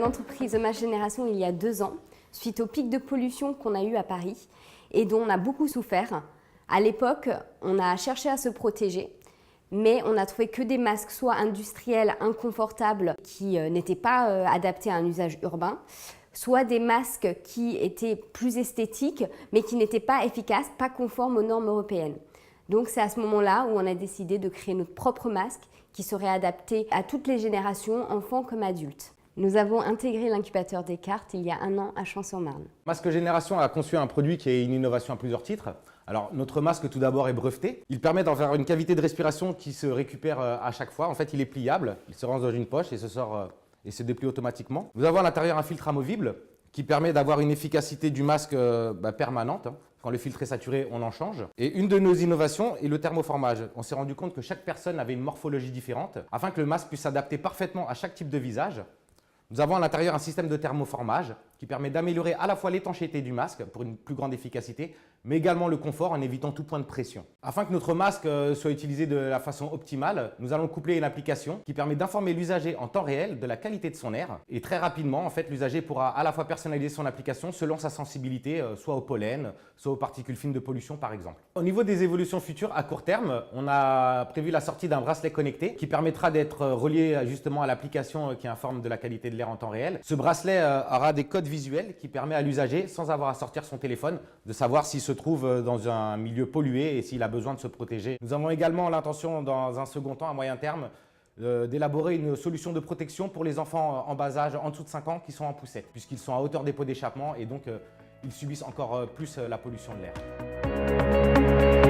l'entreprise Hommage Génération il y a 2 ans, suite au pic de pollution qu'on a eu à Paris et dont on a beaucoup souffert. À l'époque, on a cherché à se protéger, mais on n'a trouvé que des masques soit industriels, inconfortables, qui n'étaient pas adaptés à un usage urbain, soit des masques qui étaient plus esthétiques, mais qui n'étaient pas efficaces, pas conformes aux normes européennes. Donc c'est à ce moment-là où on a décidé de créer notre propre masque qui serait adapté à toutes les générations, enfants comme adultes. Nous avons intégré l'incubateur Descartes il y a 1 an à Champs-sur-Marne. Masque Génération a conçu un produit qui est une innovation à plusieurs titres. Alors notre masque tout d'abord est breveté. Il permet d'avoir une cavité de respiration qui se récupère à chaque fois. En fait il est pliable, il se range dans une poche et se déplie automatiquement. Nous avons à l'intérieur un filtre amovible qui permet d'avoir une efficacité du masque permanente. Quand le filtre est saturé, on en change. Et une de nos innovations est le thermoformage. On s'est rendu compte que chaque personne avait une morphologie différente afin que le masque puisse s'adapter parfaitement à chaque type de visage. Nous avons à l'intérieur un système de thermoformage qui permet d'améliorer à la fois l'étanchéité du masque pour une plus grande efficacité, mais également le confort en évitant tout point de pression. Afin que notre masque soit utilisé de la façon optimale, nous allons coupler une application qui permet d'informer l'usager en temps réel de la qualité de son air. Et très rapidement, en fait, l'usager pourra à la fois personnaliser son application selon sa sensibilité, soit au pollen, soit aux particules fines de pollution par exemple. Au niveau des évolutions futures, à court terme, on a prévu la sortie d'un bracelet connecté qui permettra d'être relié justement à l'application qui informe de la qualité de l'air en temps réel. Ce bracelet aura des codes visuels qui permettent à l'usager, sans avoir à sortir son téléphone, de savoir s'il se trouve dans un milieu pollué et s'il a besoin de se protéger. Nous avons également l'intention, dans un second temps, à moyen terme, d'élaborer une solution de protection pour les enfants en bas âge, en dessous de 5 ans, qui sont en poussette, puisqu'ils sont à hauteur des pots d'échappement et donc ils subissent encore plus la pollution de l'air.